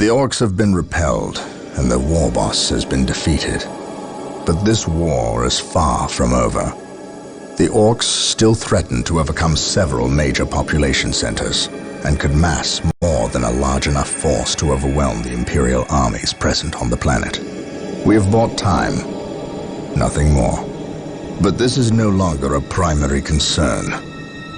The orcs have been repelled, and their war boss has been defeated. But this war is far from over. The orcs still threaten to overcome several major population centers, and could mass more than a large enough force to overwhelm the Imperial armies present on the planet. We have bought time, nothing more. But this is no longer a primary concern.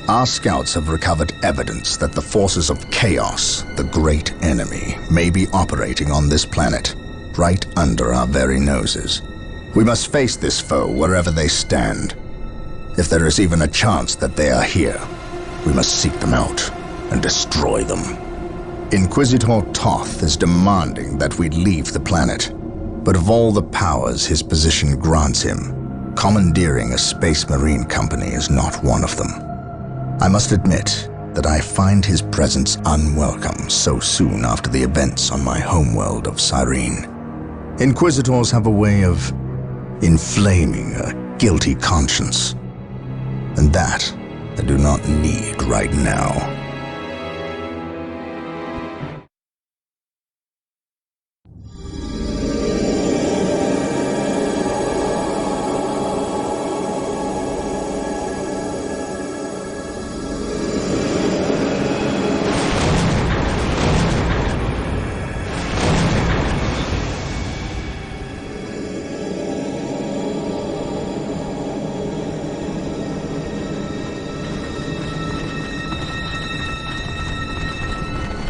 Our scouts have recovered evidence that the forces of chaos, the great enemy, may be operating on this planet, right under our very noses. We must face this foe wherever they stand. If there is even a chance that they are here, we must seek them out and destroy them. Inquisitor Toth is demanding that we leave the planet, but of all the powers his position grants him, commandeering a space marine company is not one of them. I must admit that I find his presence unwelcome so soon after the events on my homeworld of Cyrene. Inquisitors have a way of inflaming a guilty conscience, and that I do not need right now.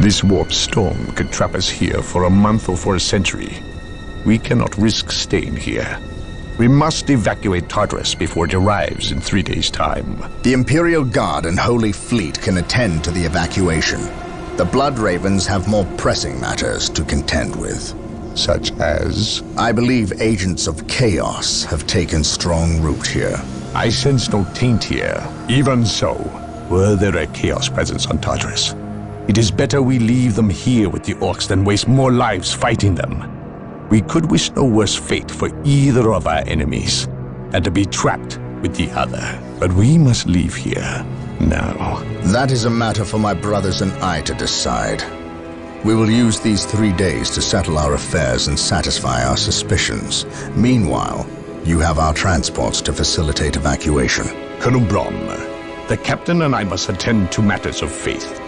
This warp storm could trap us here for a month or for a century. We cannot risk staying here. We must evacuate Tartarus before it arrives in 3 days' time. The Imperial Guard and Holy Fleet can attend to the evacuation. The Blood Ravens have more pressing matters to contend with. Such as? I believe agents of chaos have taken strong root here. I sense no taint here. Even so, were there a chaos presence on Tartarus, it is better we leave them here with the orcs than waste more lives fighting them. We could wish no worse fate for either of our enemies, and to be trapped with the other. But we must leave here now. That is a matter for my brothers and I to decide. We will use these 3 days to settle our affairs and satisfy our suspicions. Meanwhile, you have our transports to facilitate evacuation. Colonel Brom, the captain and I must attend to matters of faith.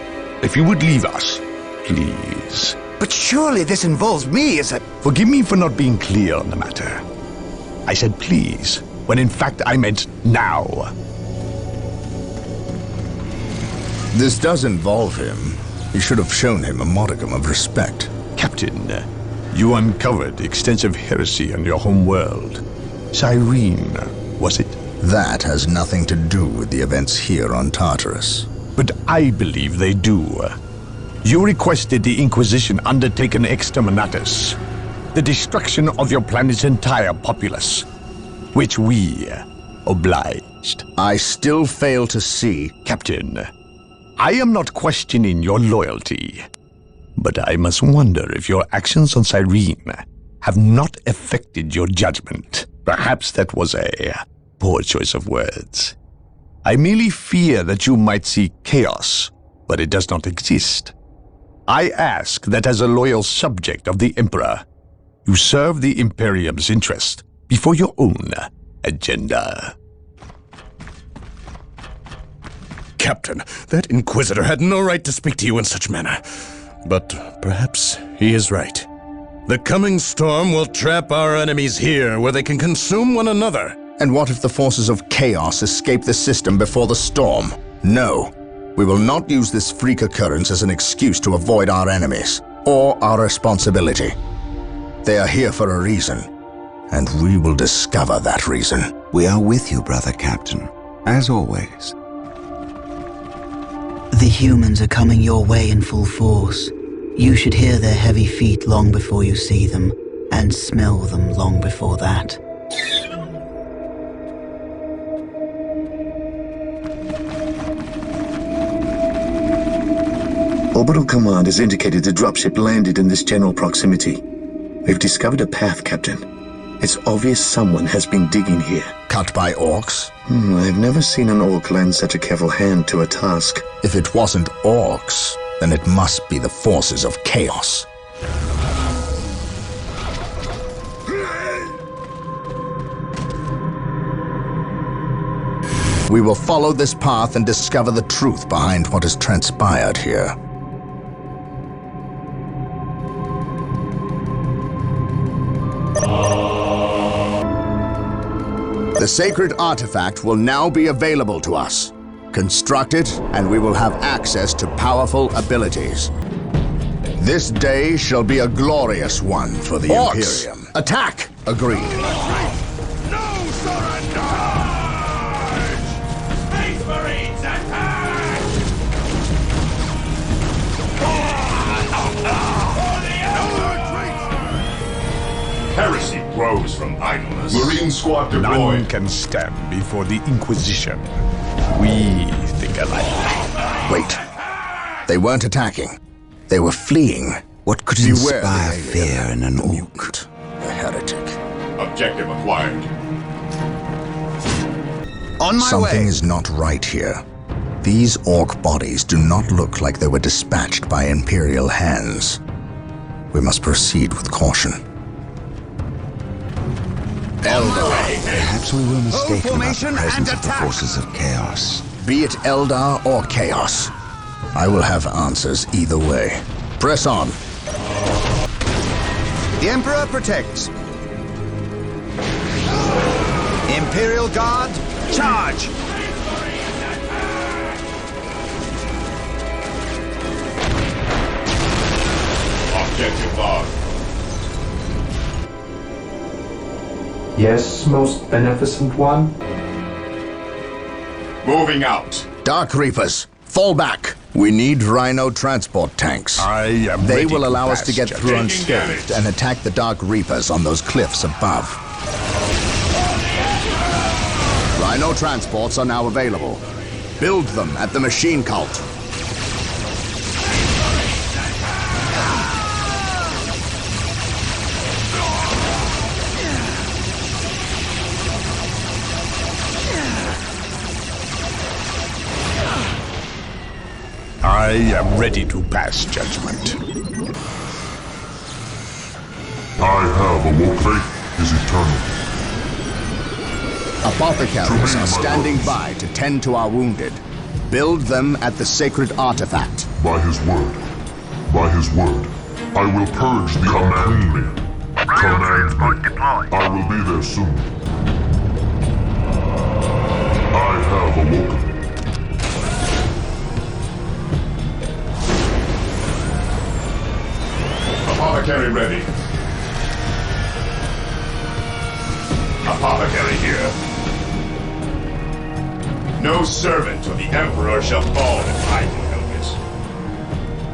If you would leave us, please. But surely this involves me as a... Forgive me for not being clear on the matter. I said please, when in fact I meant now. This does involve him. You should have shown him a modicum of respect. Captain, you uncovered extensive heresy on your home world. Cyrene, was it? That has nothing to do with the events here on Tartarus. But I believe they do. You requested the Inquisition undertake an exterminatus, the destruction of your planet's entire populace, which we obliged. I still fail to see... Captain, I am not questioning your loyalty, but I must wonder if your actions on Cyrene have not affected your judgment. Perhaps that was a poor choice of words. I merely fear that you might see chaos, but it does not exist. I ask that as a loyal subject of the Emperor, you serve the Imperium's interest before your own agenda. Captain, that Inquisitor had no right to speak to you in such manner. But perhaps he is right. The coming storm will trap our enemies here, where they can consume one another. And what if the forces of chaos escape the system before the storm? No. We will not use this freak occurrence as an excuse to avoid our enemies, or our responsibility. They are here for a reason, and we will discover that reason. We are with you, brother Captain, as always. The humans are coming your way in full force. You should hear their heavy feet long before you see them, and smell them long before that. Orbital Command has indicated the dropship landed in this general proximity. We've discovered a path, Captain. It's obvious someone has been digging here. Cut by orcs? I've never seen an orc lend such a careful hand to a task. If it wasn't orcs, then it must be the forces of chaos. We will follow this path and discover the truth behind what has transpired here. The sacred artifact will now be available to us. Construct it, and we will have access to powerful abilities. This day shall be a glorious one for the Imperium. Attack! Agreed. No surrender! Space Marines attack! Heresy grows from idleness. Marine squad None deployed. can stand before the Inquisition. We think alike. Wait. They weren't attacking. They were fleeing. What could Beware inspire the fear in an orc? mutant, a heretic. Objective acquired. On my Something way! is not right here. These orc bodies do not look like they were dispatched by Imperial hands. We must proceed with caution. Perhaps we were mistaken about the formation presence and of the attack! forces of chaos. Be it Eldar or Chaos, I will have answers either way. Press on. The Emperor protects. Imperial Guard, charge! Objective log. Yes, most beneficent one? Moving out. Dark Reapers, fall back. We need Rhino transport tanks. I am They ready will to allow us pass to get judgment. through Taking unscathed damage. and attack the Dark Reapers on those cliffs above. Rhino transports are now available. Build them at the machine cult. I am ready to pass judgment. I have awoke. Faith is eternal. Apothecaries are standing by to tend to our wounded. Build them at the sacred artifact. By his word, I will purge the command me. Command me. I will be there soon. I have awoken. Apothecary ready. Apothecary here. No servant of the Emperor shall fall if I can help it.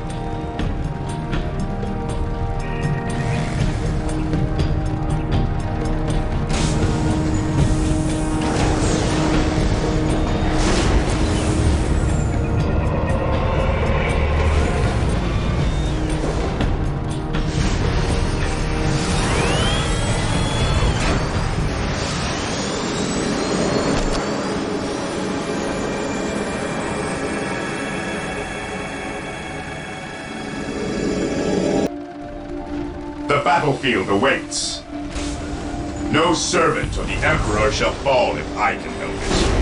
The battlefield awaits. No servant of the Emperor shall fall if I can help it.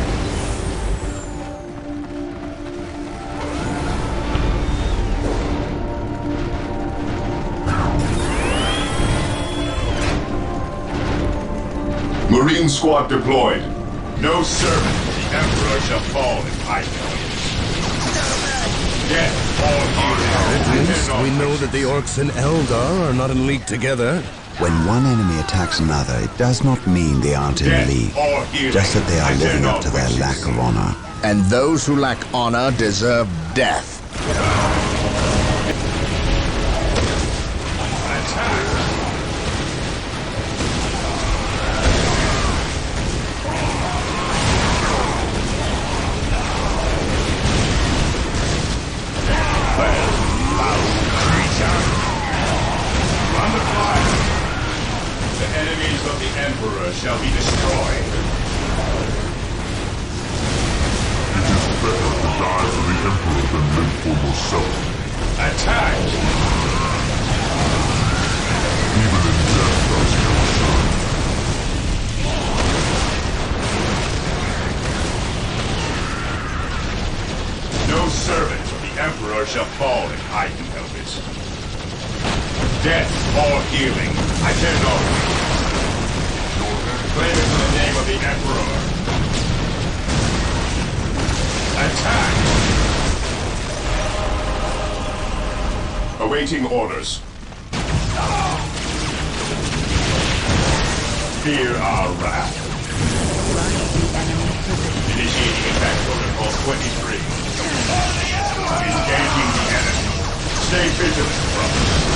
Marine squad deployed. No servant of the Emperor shall fall if I can help it. Get all At least heroes. we know that the orcs and Eldar are not in league together. When one enemy attacks another, it does not mean they aren't in league. all heroes. Just that they are And living they're up to not their witches. lack of honor. And those who lack honor deserve death. Run the fire. The enemies of the Emperor shall be destroyed. It is better to die for the Emperor than live for yourself. Attack! Even in death does hell shine. No servant of the Emperor shall fall if I can help it. Death or healing, I care not. Claim it in the name of the Emperor. Attack! Awaiting orders. Fear our wrath. Initiating attack protocol 23. Engaging the enemy. Stay vigilant, brothers.